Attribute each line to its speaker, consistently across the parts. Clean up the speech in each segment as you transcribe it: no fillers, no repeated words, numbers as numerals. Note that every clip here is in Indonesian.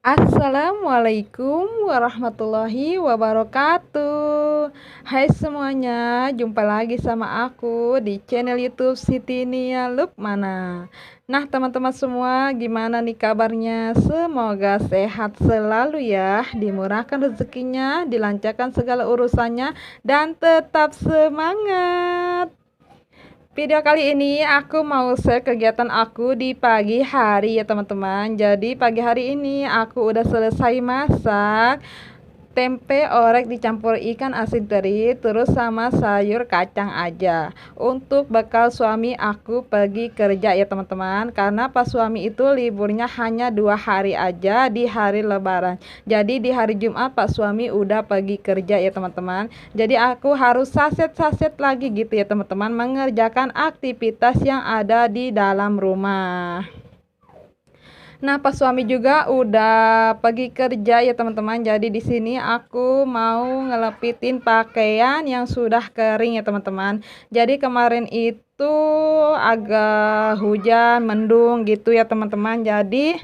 Speaker 1: Assalamualaikum warahmatullahi wabarakatuh. Hai semuanya, jumpa lagi sama aku di channel YouTube Siti Nia Lukmana. Nah, teman-teman semua, gimana nih kabarnya? Semoga sehat selalu ya, dimurahkan rezekinya, dilancarkan segala urusannya, dan tetap semangat. Video kali ini aku mau share kegiatan aku di pagi hari ya teman-teman. Jadi pagi hari ini aku udah selesai masak tempe orek dicampur ikan asin teri terus sama sayur kacang aja untuk bekal suami aku pergi kerja ya teman-teman, karena pas suami itu liburnya hanya 2 hari aja di hari lebaran. Jadi di hari Jumat pak suami udah pergi kerja ya teman-teman, jadi aku harus saset-saset lagi gitu ya teman-teman, mengerjakan aktivitas yang ada di dalam rumah. Nah, pas suami juga udah pergi kerja ya teman-teman. Jadi di sini aku mau ngelepitin pakaian yang sudah kering ya teman-teman. Jadi kemarin itu agak hujan, mendung gitu ya teman-teman. Jadi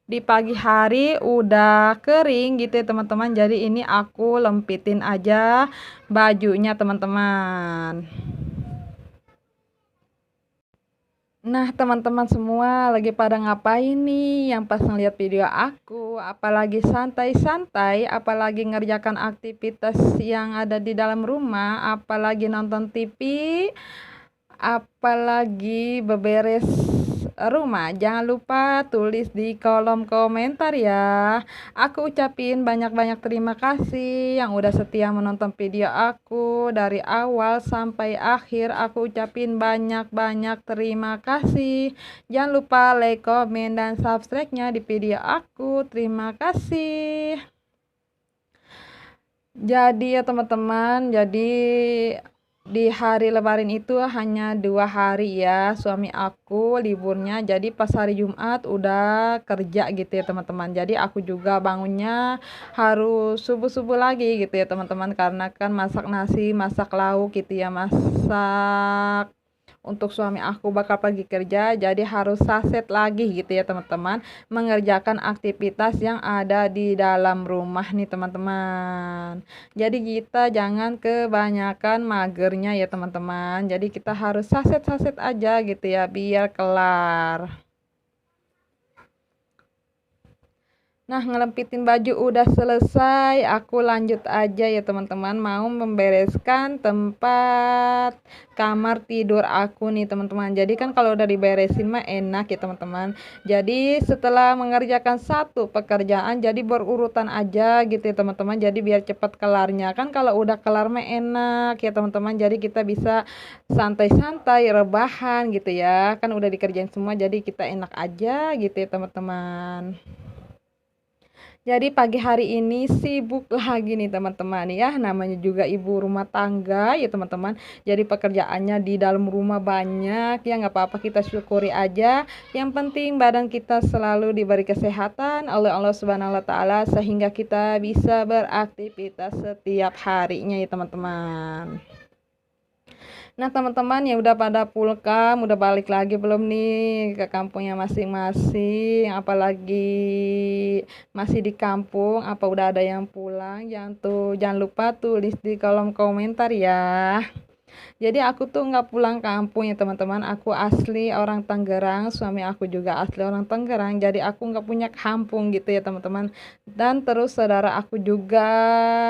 Speaker 1: di pagi hari udah kering gitu ya teman-teman. Jadi ini aku lempitin aja bajunya teman-teman. Nah, teman-teman semua lagi pada ngapain nih yang pas ngeliat video aku? Apalagi santai-santai, apalagi ngerjakan aktivitas yang ada di dalam rumah, apalagi nonton TV, apalagi beberes rumah. Jangan lupa tulis di kolom komentar ya. Aku ucapin banyak-banyak terima kasih yang udah setia menonton video aku dari awal sampai akhir. Aku ucapin banyak-banyak terima kasih. Jangan lupa like, komen, dan subscribe-nya di video aku. Terima kasih. Jadi ya teman-teman, jadi di hari lebaran itu hanya 2 hari ya suami aku liburnya, jadi pas hari Jumat udah kerja gitu ya teman-teman. Jadi aku juga bangunnya harus subuh-subuh lagi gitu ya teman-teman, karena kan masak nasi, masak lauk gitu ya, masak untuk suami aku bakal pergi kerja, jadi harus saset lagi gitu ya teman-teman, mengerjakan aktivitas yang ada di dalam rumah nih teman-teman. Jadi kita jangan kebanyakan magernya ya teman-teman, jadi kita harus saset-saset aja gitu ya biar kelar. Nah, ngelempitin baju udah selesai, aku lanjut aja ya teman-teman, mau membereskan tempat kamar tidur aku nih teman-teman. Jadi kan kalau udah diberesin mah enak ya teman-teman. Jadi setelah mengerjakan satu pekerjaan jadi berurutan aja gitu ya teman-teman. Jadi biar cepat kelarnya. Kan kalau udah kelar mah enak ya teman-teman. Jadi kita bisa santai-santai, rebahan gitu ya. Kan udah dikerjain semua, jadi kita enak aja gitu ya teman-teman. Jadi pagi hari ini sibuk lagi nih teman-teman ya, namanya juga ibu rumah tangga ya teman-teman. Jadi pekerjaannya di dalam rumah banyak ya, nggak apa-apa, kita syukuri aja. Yang penting badan kita selalu diberi kesehatan oleh Allah Subhanahu wa taala sehingga kita bisa beraktivitas setiap harinya ya teman-teman. Nah, teman-teman yang udah pada pulang, udah balik lagi belum nih ke kampungnya masing-masing? Apalagi masih di kampung, apa udah ada yang pulang? Jangan lupa tulis di kolom komentar ya. Jadi aku tuh nggak pulang kampung ya teman-teman. Aku asli orang Tangerang, suami aku juga asli orang Tangerang. Jadi aku nggak punya kampung gitu ya teman-teman. Dan terus saudara aku juga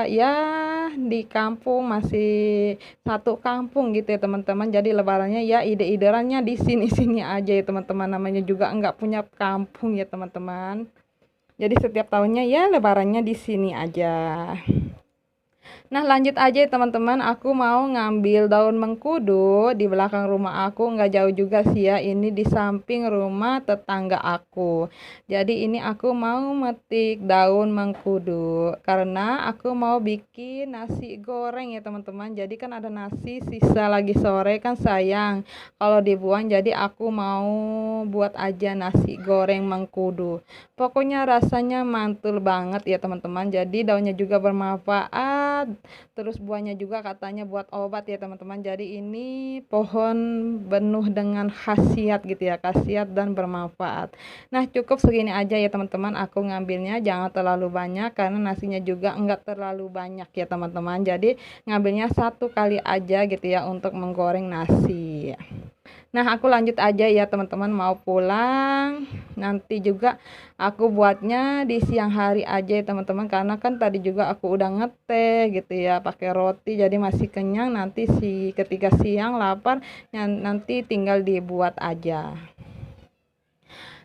Speaker 1: ya di kampung, masih satu kampung gitu ya teman-teman. Jadi lebarannya ya ide-iderannya di sini-sini aja ya teman-teman. Namanya juga nggak punya kampung ya teman-teman. Jadi setiap tahunnya ya lebarannya di sini aja. Nah, lanjut aja ya teman-teman, aku mau ngambil daun mengkudu di belakang rumah aku, nggak jauh juga sih ya, ini di samping rumah tetangga aku. Jadi ini aku mau metik daun mengkudu karena aku mau bikin nasi goreng ya teman-teman. Jadi kan ada nasi sisa lagi sore, kan sayang kalau dibuang, jadi aku mau buat aja nasi goreng mengkudu. Pokoknya rasanya mantul banget ya teman-teman. Jadi daunnya juga bermanfaat, bermanfaat, terus buahnya juga katanya buat obat ya teman-teman. Jadi ini pohon penuh dengan khasiat gitu ya, khasiat dan bermanfaat. Nah cukup segini aja ya teman-teman, aku ngambilnya jangan terlalu banyak karena nasinya juga enggak terlalu banyak ya teman-teman. Jadi ngambilnya satu kali aja gitu ya untuk menggoreng nasi. Nah aku lanjut aja ya teman-teman, mau pulang nanti juga aku buatnya di siang hari aja ya teman-teman, karena kan tadi juga aku udah ngeteh gitu ya pakai roti, jadi masih kenyang. Nanti ketika siang lapar nanti tinggal dibuat aja.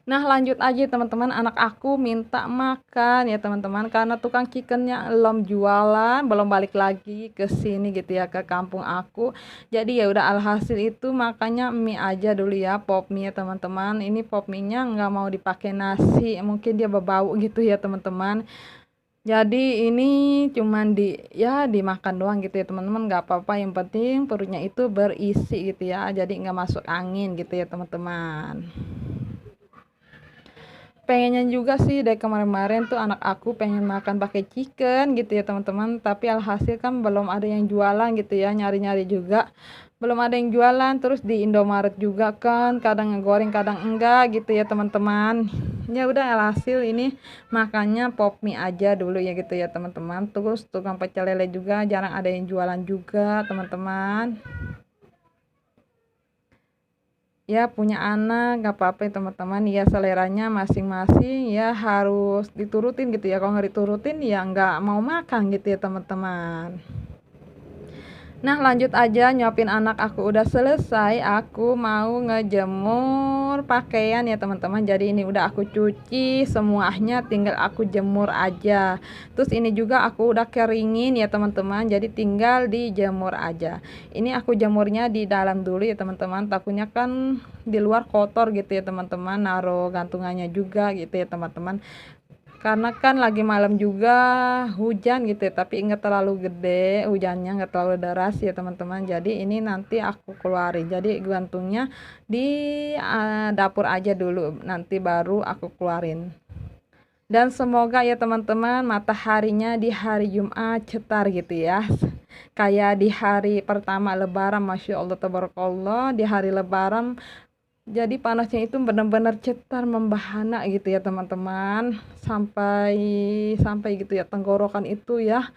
Speaker 1: Nah lanjut aja teman-teman, anak aku minta makan ya teman-teman, karena tukang chickennya belum jualan, belum balik lagi ke sini gitu ya, ke kampung aku. Jadi ya udah alhasil itu makanya mie aja dulu ya, pop mie ya teman-teman. Ini pop mie nya nggak mau dipakai nasi, mungkin dia berbau gitu ya teman-teman. Jadi ini cuman dimakan doang gitu ya teman-teman, nggak apa-apa, yang penting perutnya itu berisi gitu ya, jadi nggak masuk angin gitu ya teman-teman. Pengennya juga sih dari kemarin-kemarin tuh anak aku pengen makan pakai chicken gitu ya teman-teman, tapi alhasil kan belum ada yang jualan gitu ya, nyari-nyari juga belum ada yang jualan. Terus di Indomaret juga kan kadang ngegoreng kadang enggak gitu ya teman-teman. Ya udah alhasil ini makannya pop mie aja dulu ya gitu ya teman-teman. Terus tukang pecel lele juga jarang ada yang jualan juga teman-teman. Ya punya anak nggak apa-apa ya teman-teman, ya seleranya masing-masing ya harus diturutin gitu ya, kalau nggak diturutin ya nggak mau makan gitu ya teman-teman. Nah lanjut aja, nyuapin anak aku udah selesai, aku mau ngejemur pakaian ya teman-teman. Jadi ini udah aku cuci semuanya, tinggal aku jemur aja. Terus ini juga aku udah keringin ya teman-teman, jadi tinggal dijemur aja. Ini aku jemurnya di dalam dulu ya teman-teman, takutnya kan di luar kotor gitu ya teman-teman, naruh gantungannya juga gitu ya teman-teman, karena kan lagi malam juga hujan gitu ya, tapi nggak terlalu gede hujannya, nggak terlalu deras ya teman-teman. Jadi ini nanti aku keluarin, jadi gantungnya di dapur aja dulu, nanti baru aku keluarin. Dan semoga ya teman-teman mataharinya di hari Jumat cetar gitu ya, kayak di hari pertama lebaran. Masya Allah tabarakallah, di hari lebaran jadi panasnya itu benar-benar cetar membahana gitu ya teman-teman, sampai sampai gitu ya tenggorokan itu ya.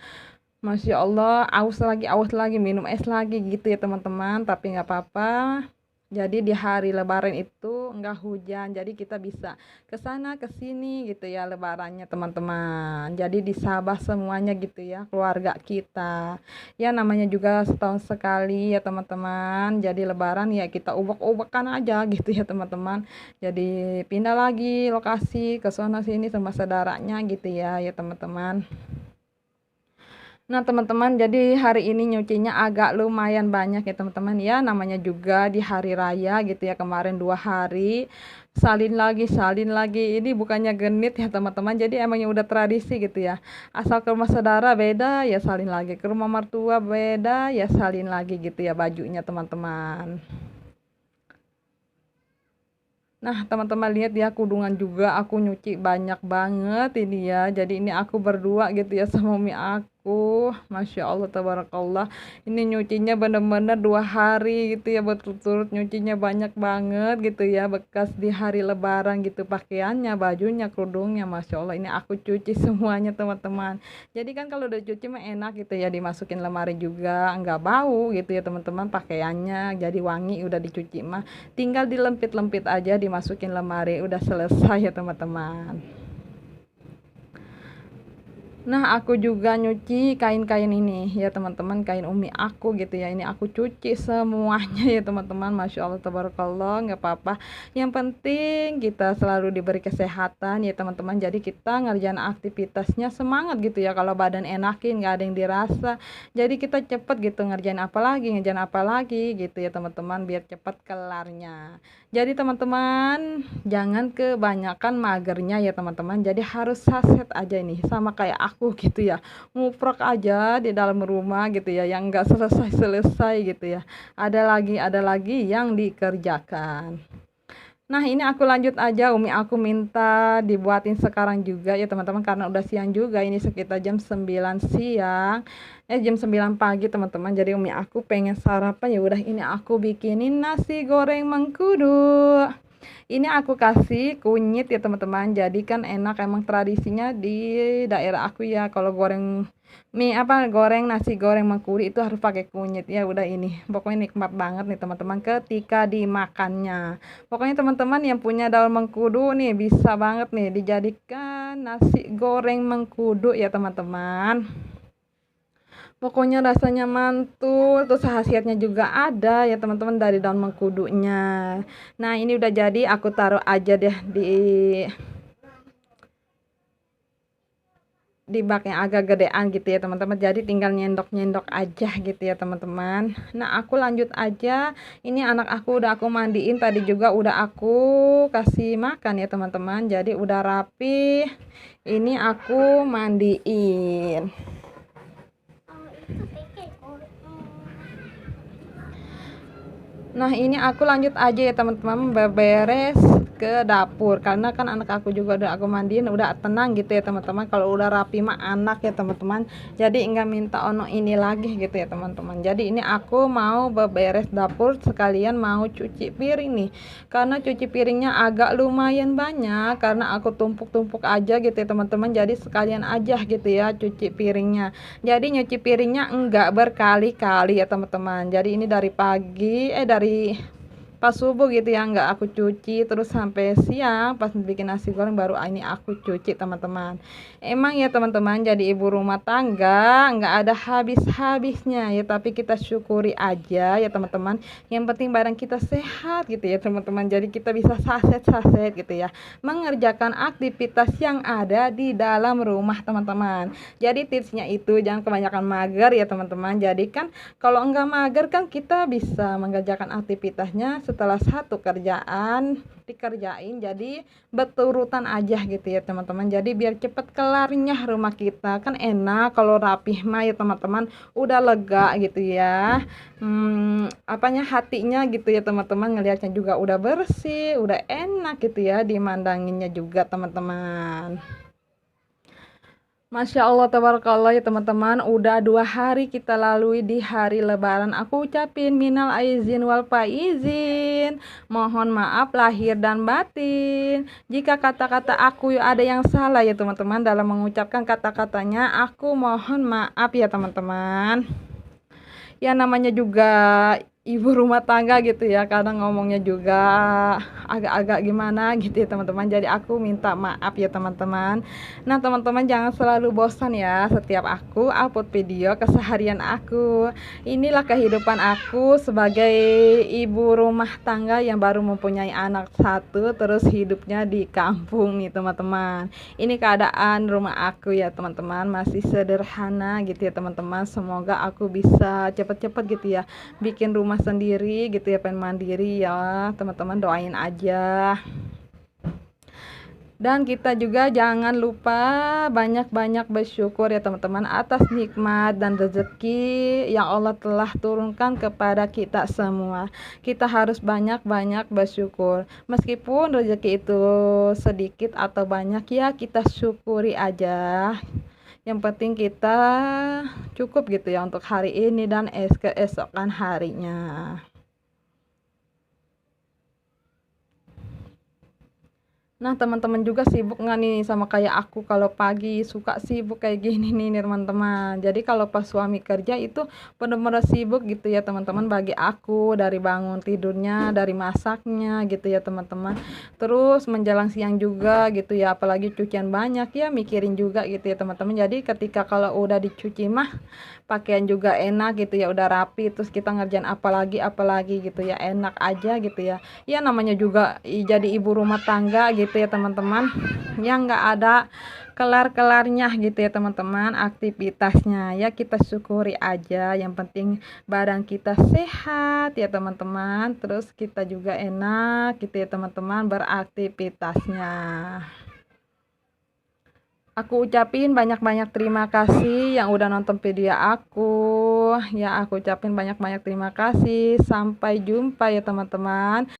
Speaker 1: Masya Allah, aus lagi minum es lagi gitu ya teman-teman, tapi nggak apa-apa. Jadi di hari lebaran itu enggak hujan, jadi kita bisa ke sana ke sini gitu ya lebarannya teman-teman. Jadi di Sabah semuanya gitu ya, keluarga kita. Ya namanya juga setahun sekali ya teman-teman. Jadi lebaran ya kita ubek-ubekan aja gitu ya teman-teman. Jadi pindah lagi lokasi ke sana sini sama saudaranya gitu ya teman-teman. Nah teman-teman, jadi hari ini nyucinya agak lumayan banyak ya teman-teman ya, namanya juga di hari raya gitu ya, kemarin 2 hari salin lagi, ini bukannya genit ya teman-teman, jadi emangnya udah tradisi gitu ya, asal ke rumah saudara beda ya salin lagi, ke rumah mertua beda ya salin lagi gitu ya bajunya teman-teman. Nah teman-teman lihat ya, kudungan juga aku nyuci banyak banget ini ya, jadi ini aku berdua gitu ya sama umi aku. Masya Allah tabarakallah, ini nyucinya bener-bener 2 hari gitu ya, berturut-turut nyucinya banyak banget gitu ya, bekas di hari lebaran gitu, pakaiannya, bajunya, kerudungnya. Masya Allah ini aku cuci semuanya teman-teman. Jadi kan kalau udah cuci mah enak gitu ya, dimasukin lemari juga nggak bau gitu ya teman-teman, pakaiannya jadi wangi udah dicuci mah, tinggal dilempit-lempit aja dimasukin lemari, udah selesai ya teman-teman. Nah aku juga nyuci kain-kain ini ya teman-teman, kain umi aku gitu ya, ini aku cuci semuanya ya teman-teman. Masya Allah tabarakallah, nggak apa-apa, yang penting kita selalu diberi kesehatan ya teman-teman, jadi kita ngerjain aktivitasnya semangat gitu ya, kalau badan enakin nggak ada yang dirasa, jadi kita cepet gitu ngerjain apa lagi gitu ya teman-teman, biar cepet kelarnya. Jadi teman-teman jangan kebanyakan magernya ya teman-teman, jadi harus saset aja ini, sama kayak aku gitu ya, nguprek aja di dalam rumah gitu ya, yang enggak selesai-selesai gitu ya, ada lagi yang dikerjakan. Nah, ini aku lanjut aja, umi aku minta dibuatin sekarang juga ya teman-teman, karena udah siang juga, ini sekitar jam 9 siang. Jam 9 pagi teman-teman. Jadi umi aku pengen sarapan, ya udah ini aku bikinin nasi goreng mengkudu. Ini aku kasih kunyit ya teman-teman. Jadi kan enak, emang tradisinya di daerah aku ya, kalau goreng goreng nasi goreng mengkudu itu harus pakai kunyit. Ya udah ini. Pokoknya nikmat banget nih teman-teman ketika dimakannya. Pokoknya teman-teman yang punya daun mengkudu nih bisa banget nih dijadikan nasi goreng mengkudu ya teman-teman. Pokoknya rasanya mantul, terus khasiatnya juga ada ya teman-teman dari daun mengkudunya. Nah, ini udah jadi, aku taruh aja deh di bak yang agak gedean gitu ya teman-teman. Jadi tinggal nyendok-nyendok aja gitu ya teman-teman. Nah, aku lanjut aja. Ini anak aku udah aku mandiin, tadi juga udah aku kasih makan ya teman-teman. Jadi udah rapi. Ini aku mandiin. Nah, ini aku lanjut aja ya teman-teman, beberes ke dapur, karena kan anak aku juga udah aku mandiin, udah tenang gitu ya teman-teman. Kalau udah rapi mah anak ya teman-teman, jadi enggak minta ono ini lagi gitu ya teman-teman. Jadi ini aku mau beberes dapur sekalian mau cuci piring nih, karena cuci piringnya agak lumayan banyak, karena aku tumpuk-tumpuk aja gitu ya teman-teman. Jadi sekalian aja gitu ya cuci piringnya. Jadi nyuci piringnya enggak berkali-kali ya teman-teman. Jadi ini dari pagi dari pas subuh gitu ya, nggak aku cuci, terus sampai siang pas bikin nasi goreng baru ini aku cuci teman-teman. Emang ya teman-teman, jadi ibu rumah tangga nggak ada habis-habisnya ya, tapi kita syukuri aja ya teman-teman. Yang penting badan kita sehat gitu ya teman-teman, jadi kita bisa saset-saset gitu ya mengerjakan aktivitas yang ada di dalam rumah teman-teman. Jadi tipsnya itu jangan kebanyakan mager ya teman-teman. Jadi kan kalau enggak mager kan kita bisa mengerjakan aktivitasnya setelah satu kerjaan dikerjain, jadi beturutan aja gitu ya teman-teman. Jadi biar cepet kelarnya rumah kita, kan enak kalau rapih mah ya teman-teman, udah lega gitu ya. Hatinya gitu ya teman-teman, ngelihatnya juga udah bersih, udah enak gitu ya dimandanginnya juga teman-teman. Masya Allah, tabarakallah ya teman-teman, udah 2 hari kita lalui di hari lebaran. Aku ucapin minal aizin wal faizin, mohon maaf lahir dan batin jika kata-kata aku ada yang salah ya teman-teman dalam mengucapkan kata-katanya. Aku mohon maaf ya teman-teman. Ya namanya juga ibu rumah tangga gitu ya, kadang ngomongnya juga agak-agak gimana gitu ya teman-teman. Jadi aku minta maaf ya teman-teman. Nah teman-teman, jangan selalu bosan ya setiap aku upload video keseharian aku. Inilah kehidupan aku sebagai ibu rumah tangga yang baru mempunyai anak satu, terus hidupnya di kampung nih teman-teman. Ini keadaan rumah aku ya teman-teman, masih sederhana gitu ya teman-teman. Semoga aku bisa cepet-cepet gitu ya bikin rumah sendiri gitu ya, pengen mandiri ya teman-teman, doain aja. Dan kita juga jangan lupa banyak-banyak bersyukur ya teman-teman atas nikmat dan rezeki yang Allah telah turunkan kepada kita semua. Kita harus banyak-banyak bersyukur. Meskipun rezeki itu sedikit atau banyak ya, kita syukuri aja. Yang penting kita cukup gitu ya untuk hari ini dan keesokan harinya. Nah teman-teman juga sibuk nggak nih sama kayak aku, kalau pagi suka sibuk kayak gini nih teman-teman. Jadi kalau pas suami kerja itu bener-bener sibuk gitu ya teman-teman, bagi aku dari bangun tidurnya, dari masaknya gitu ya teman-teman, terus menjelang siang juga gitu ya, apalagi cucian banyak ya, mikirin juga gitu ya teman-teman. Jadi ketika kalau udah dicuci mah pakaian juga enak gitu ya, udah rapi, terus kita ngerjain apalagi gitu ya, enak aja gitu ya. Ya namanya juga jadi ibu rumah tangga gitu ya teman-teman, yang nggak ada kelar-kelarnya gitu ya teman-teman aktivitasnya. Ya kita syukuri aja, yang penting badan kita sehat ya teman-teman, terus kita juga enak gitu ya teman-teman beraktivitasnya. Aku ucapin banyak-banyak terima kasih yang udah nonton video aku. Ya aku ucapin banyak-banyak terima kasih. Sampai jumpa ya teman-teman.